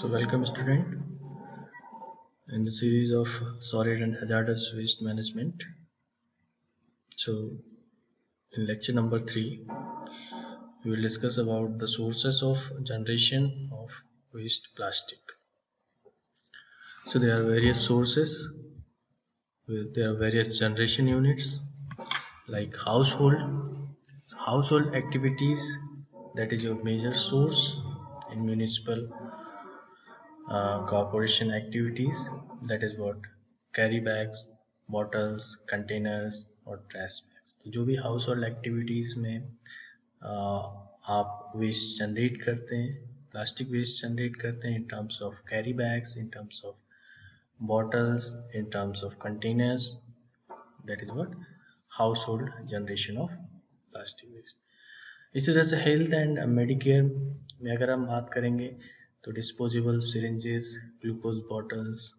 Welcome student in the series of solid and hazardous waste management. So in lecture number 3 we will discuss about the sources of generation of waste plastic. So there are various sources, there are various generation units like household activities, that is your major source. In municipal corporation activities, that is what carry bags, bottles, containers और trash bags. तो जो भी house hold activities में आप waste generate करते हैं, plastic waste generate करते हैं in terms of carry bags, in terms of bottles, in terms of containers, that is what household generation of plastic waste. इसी तरह से हेल्थ एंड मेडिकेयर में अगर हम बात करेंगे तो disposable syringes, glucose bottles,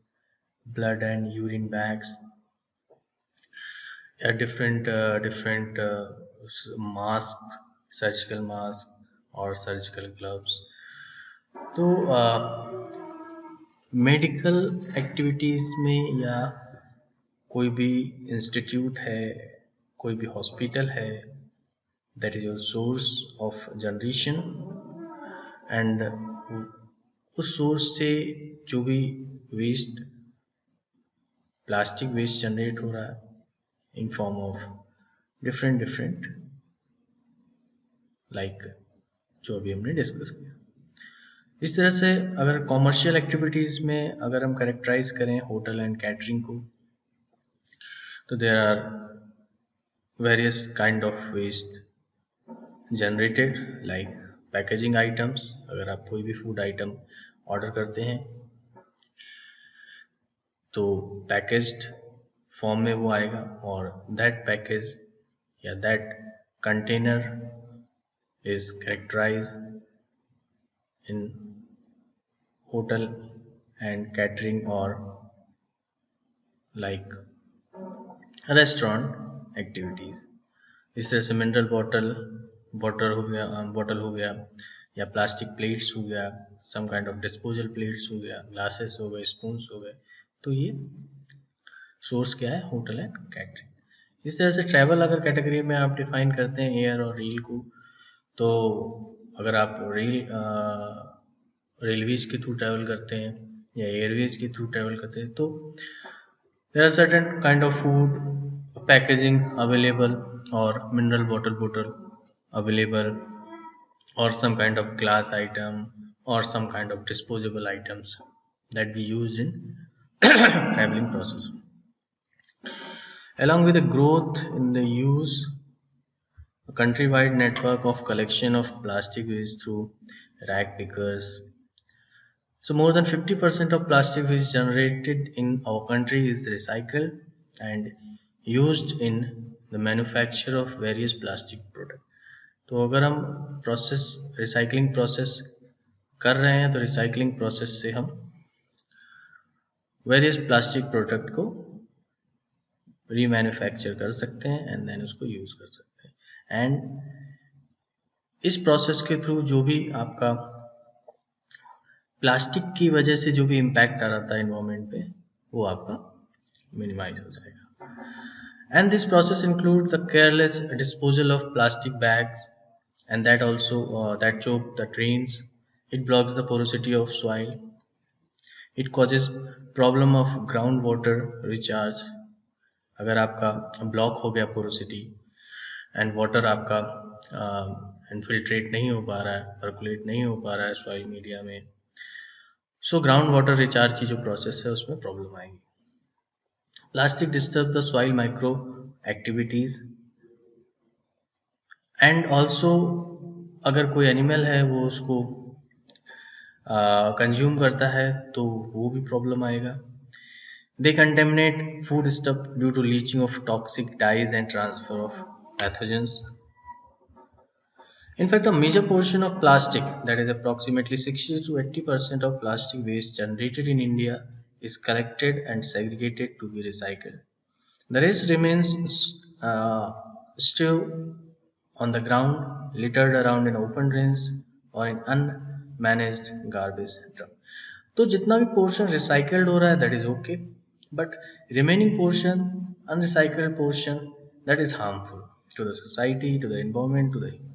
blood and urine bags या डिफरेंट मास्क, सर्जिकल मास्क और सर्जिकल ग्लव्स. तो मेडिकल एक्टिविटीज़ में या कोई भी इंस्टीट्यूट है, कोई भी हॉस्पिटल है, that is your source of generation. And उस सोर्स से जो भी वेस्ट, प्लास्टिक वेस्ट जनरेट हो रहा है in form of different like जो अभी हमने डिस्कस किया. इस तरह से अगर कॉमर्शियल एक्टिविटीज़ में अगर हम कैरेक्टराइज करें होटल एंड कैटरिंग को, तो there are various kind of waste generated like packaging items. अगर आप कोई भी फूड आइटम ऑर्डर करते हैं तो पैकेज्ड फॉर्म में वो आएगा और दैट पैकेज या that container is characterise in hotel and catering और लाइक रेस्टोरेंट एक्टिविटीज़. इस तरह से मिनरल बॉटल हो गया या प्लास्टिक प्लेट्स हो गया, some kind of disposal plates हो गया, ग्लासेस हो गए, स्पून्स हो गए. तो ये सोर्स क्या है? Hotel and catering. इस तरह से ट्रैवल अगर कैटेगरी में आप डिफाइन करते हैं एयर और रेल को, तो अगर आप रेलवेज के थ्रू ट्रैवल करते हैं या एयरवेज के थ्रू ट्रैवल करते हैं तो there are certain kind of food packaging available और mineral bottle available or some kind of glass item or some kind of disposable items that we use in traveling process. Along with the growth in the use, a countrywide network of collection of plastic waste through rag pickers. So more than 50% of plastic waste generated in our country is recycled and used in the manufacture of various plastic products. तो अगर हम recycling process कर रहे हैं तो recycling process से हम various plastic product को रीमैन्युफैक्चर कर सकते हैं एंड देन उसको यूज़ कर सकते हैं. एंड इस प्रोसेस के थ्रू जो भी आपका प्लास्टिक की वजह से जो भी इम्पैक्ट आ रहा था एनवायरनमेंट पे, वो आपका मिनिमाइज हो जाएगा. And this process include the careless disposal of plastic bags and that also that choke the drains. It blocks the porosity of soil. It causes problem of groundwater recharge. अगर आपका block हो गया porosity and water आपका infiltrate नहीं हो पा रहा है, सर्कुलेट नहीं हो पा रहा है सॉइल मीडिया में, सो ग्राउंड वाटर रिचार्ज की जो प्रोसेस है उसमें प्रॉब्लम आएगी. Plastic disturb the soil micro activities and also अगर कोई एनिमल है वो उसको कंज्यूम करता है तो वो भी प्रॉब्लम आएगा. They contaminate food stuff due to leaching of toxic dyes and transfer of pathogens. In fact, a major portion of plastic, that is approximately 60 to 80% of plastic waste generated in India, is collected and segregated to be recycled. The rest remains still on the ground, littered around in open drains or in unmanaged garbage dump. तो जितना भी portion recycled हो रहा है that is okay, but remaining portion, unrecycled portion, that is harmful to the society, to the environment, to the human.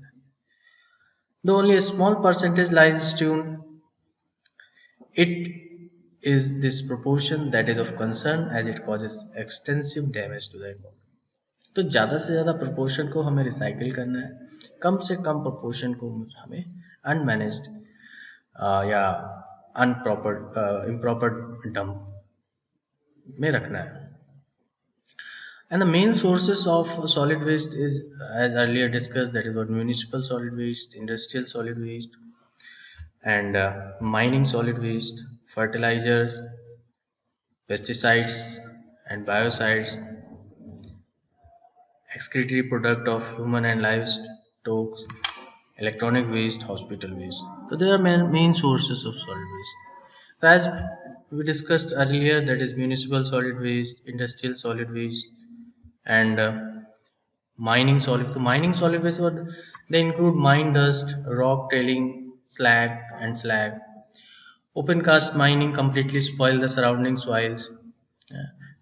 Though only a small percentage lies tuned, it is this proportion that is of concern as it causes extensive damage to the environment. तो ज़्यादा से ज़्यादा proportion को हमें recycle करना है, कम से कम proportion को हमें unmanaged या अनप्रॉपर improper dump में रखना है. And the main sources of solid waste is, as earlier discussed, that is what municipal solid waste, industrial solid waste, and mining solid waste, fertilizers, pesticides and biocides, excretory product of human and livestock, electronic waste, hospital waste. So there are main sources of solid waste. So as we discussed earlier, that is municipal solid waste, industrial solid waste, and mining solid. So mining solid waste, they include mine dust, rock tailing, slag and slag. Open cast mining completely spoil the surrounding soils.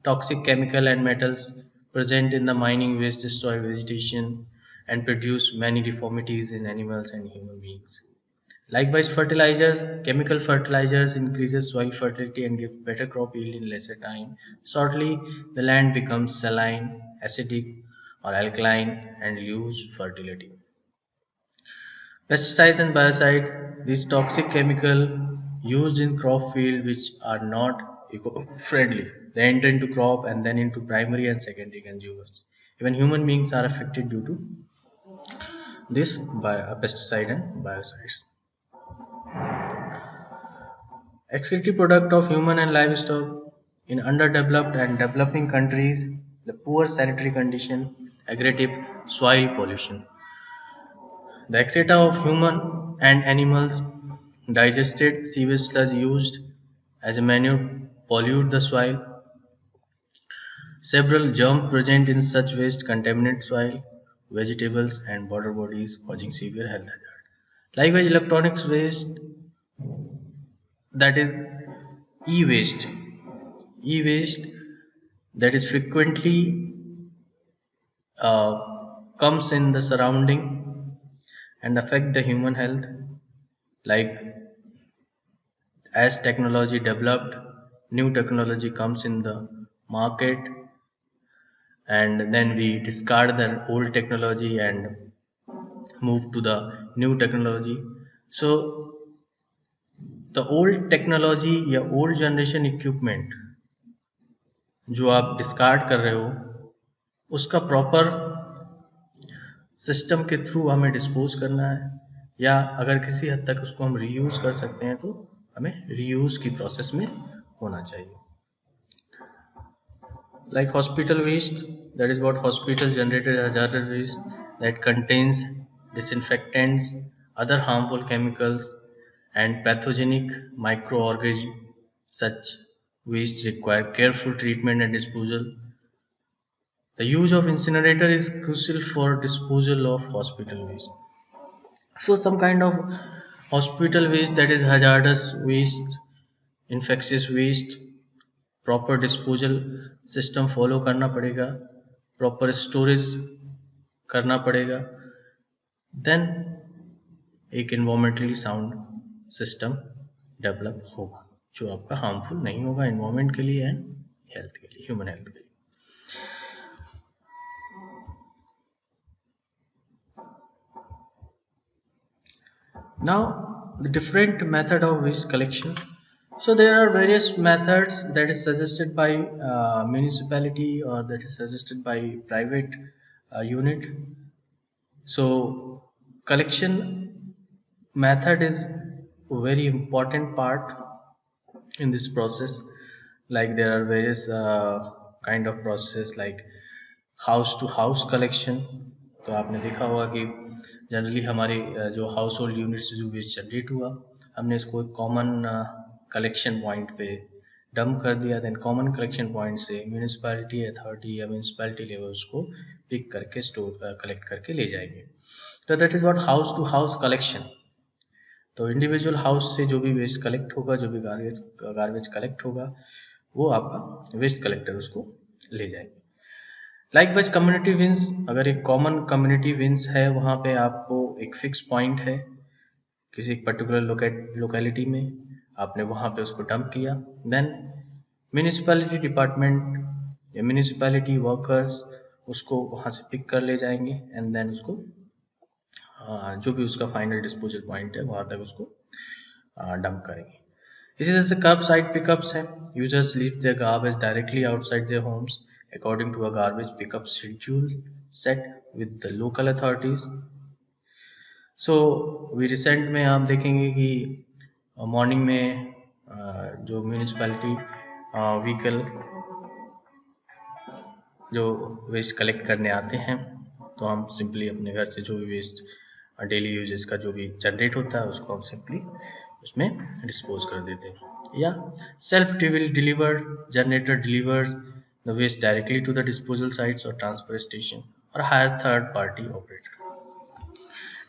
Toxic chemical and metals present in the mining waste destroy vegetation and produce many deformities in animals and human beings. Likewise, fertilizers, chemical fertilizers increases soil fertility and give better crop yield in lesser time. Shortly, the land becomes saline, acidic, or alkaline and lose fertility. Pesticides and biocides, these toxic chemicals used in crop field which are not eco-friendly. They enter into crop and then into primary and secondary consumers. Even human beings are affected due to this pesticide and biocides. Excretory product of human and livestock in underdeveloped and developing countries, the poor sanitary condition, aggressive soil pollution. The excreta of human and animals, digested sewage sludge used as a manure pollute the soil. Several germs present in such waste contaminate soil, vegetables and water bodies, causing severe health hazard. Likewise, electronics waste, that is e-waste. E-waste that is frequently comes in the surrounding and affect the human health. Like as technology developed, new technology comes in the market, and then we discard the old technology and move to the new technology. So the old technology या old generation equipment जो आप discard कर रहे हो उसका proper system के through हमें dispose करना है, या अगर किसी हद तक उसको हम रीयूज कर सकते हैं तो हमें रीयूज की प्रोसेस में होना चाहिए. Like hospital waste, that is what hospital generated hazardous waste that contains disinfectants, other harmful chemicals and pathogenic microorganisms. Such waste require careful treatment and disposal. The use of incinerator is crucial for disposal of hospital waste. So some kind of hospital waste, that is hazardous waste, infectious waste, proper disposal system follow करना पड़ेगा, proper storage करना पड़ेगा, then एक environmentally sound system develop होगा जो आपका harmful नहीं होगा इन्वायरमेंट के लिए एंड हेल्थ के लिए, ह्यूमन हेल्थ के लिए. Now the different method of waste collection. So there are various methods that is suggested by municipality or that is suggested by private unit. So collection method is a very important part in this process. Like there are various kind of process like house to house collection. तो आपने देखा होगा कि generally हमारे जो house hold unit से जो waste generate हुआ हमने इसको एक कॉमन कलेक्शन पॉइंट पे डंप कर दिया, देन कॉमन कलेक्शन पॉइंट से म्यूनिसिपैलिटी अथॉरिटी या म्यूनिसिपैलिटी लेवल उसको पिक करके स्टोर कलेक्ट करके ले जाएंगे. तो that is what house to house collection. तो इंडिविजुअल हाउस से जो भी वेस्ट कलेक्ट होगा, जो भी गार्बेज कलेक्ट होगा, वो आपका वेस्ट कलेक्टर उसको ले जाएंगे। लाइकवाइज कम्युनिटी विंस, अगर एक कॉमन कम्युनिटी विंस है, वहाँ पे आपको एक फिक्स पॉइंट है किसी एक पर्टिकुलर लोकेलिटी में, आपने वहाँ पे उसको डंप किया, देन म्यूनिसिपैलिटी डिपार्टमेंट या म्यूनिसिपैलिटी वर्कर्स उसको वहाँ से पिक कर ले जाएंगे एंड देन उसको जो भी उसका फाइनल डिस्पोजल पॉइंट है वहाँ तक उसको डंप करेंगे। इसी तरह से कर्ब साइड पिकअप्स हैं। Users leave their garbage directly outside their homes according to a garbage pickup schedule set with the local authorities. So we recent में आप देखेंगे कि मॉर्निंग में जो म्यूनिसिपैलिटी व्हीकल जो वेस्ट कलेक्ट करने आते हैं, तो हम सिंपली अपने घर से जो भी वेस्ट डेली यूजेस का जो भी जनरेट होता है उसको हम सिंपली उसमें डिस्पोज कर देते हैं। या self delivered generator delivers the waste directly to the disposal sites और ट्रांसफर स्टेशन और higher third party operator.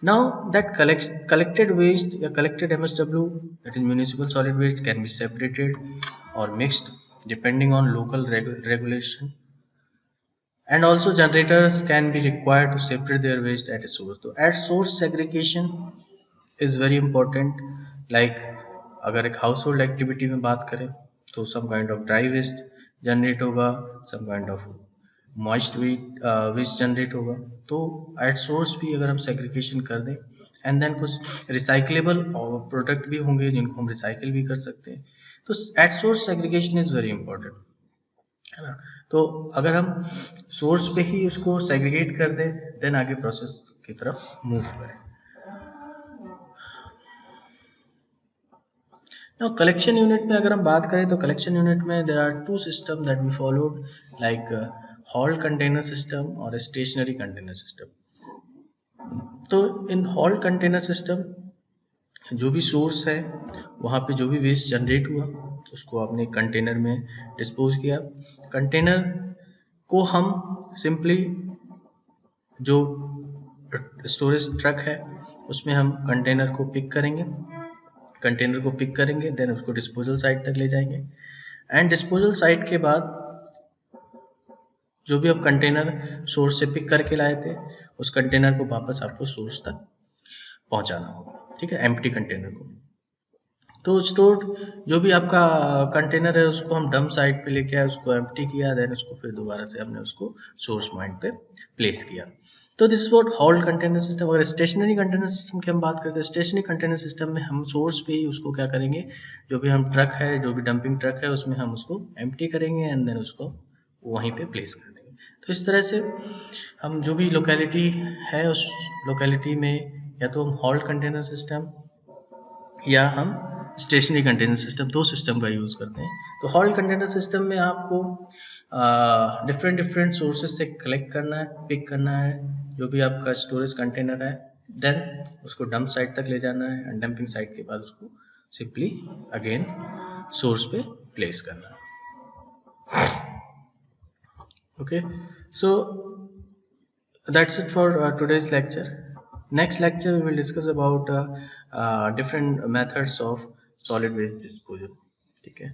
Now that collected waste या collected MSW, that is municipal solid waste, can be separated or mixed depending on local regulation, and also generators can be required to separate their waste at a source. So at source segregation is very important. Like अगर एक household activity में बात करें तो some kind of dry waste generate होगा, some kind of moist waste generate होगा। तो at source भी अगर हम सेग्रीगेशन कर दें एंड देन कुछ रिसाइकलेबल प्रोडक्ट भी होंगे जिनको हम रिसाइकिल भी कर सकते हैं, तो at source segregation is very important, है ना। तो अगर हम सोर्स पे ही उसको सेग्रीगेट कर दें देन आगे प्रोसेस की तरफ मूव करें। Now collection unit में अगर हम बात करें तो collection unit में there are two systems that we followed, like hauled container system और stationary container system। तो इन hauled container system जो भी सोर्स है वहाँ पे जो भी वेस्ट जनरेट हुआ उसको आपने कंटेनर में डिस्पोज किया। कंटेनर को हम सिंपली जो स्टोरेज ट्रक है उसमें हम कंटेनर को पिक करेंगे, देन उसको डिस्पोजल साइट तक ले जाएंगे एंड डिस्पोजल साइट के बाद जो भी आप कंटेनर सोर्स से पिक करके लाए थे उस कंटेनर को वापस आपको सोर्स तक पहुंचाना होगा, ठीक है, एम्प्टी कंटेनर को। तो स्टोर्ड जो भी आपका कंटेनर है उसको हम डंप साइट पे लेके आए, उसको एम्प्टी किया, देन उसको फिर दोबारा से हमने उसको सोर्स पॉइंट पे प्लेस किया। तो this is what hold container system. अगर स्टेशनरी कंटेनर सिस्टम की हम बात करते हैं, स्टेशनरी कंटेनर सिस्टम में हम सोर्स पे ही उसको क्या करेंगे, जो भी हम ट्रक है, जो भी डंपिंग ट्रक है उसमें हम उसको एम्प्टी करेंगे एंड देन उसको वहीं पे प्लेस कर देंगे। तो इस तरह से हम जो भी लोकेलिटी है उस लोकेलिटी में या तो हम हॉल्ड कंटेनर सिस्टम या हम स्टेशनरी कंटेनर सिस्टम, दो सिस्टम का यूज़ करते हैं। तो हॉल्ड कंटेनर सिस्टम में आपको डिफरेंट सोर्सेज से कलेक्ट करना है, पिक करना है जो भी आपका स्टोरेज कंटेनर है, देन उसको डंप साइट तक ले जाना है एंड डंपिंग साइट के बाद उसको सिंपली अगेन सोर्स पे प्लेस करना है। Okay, so that's it for today's lecture. Next lecture we will discuss about different methods of solid waste disposal, ठीक है।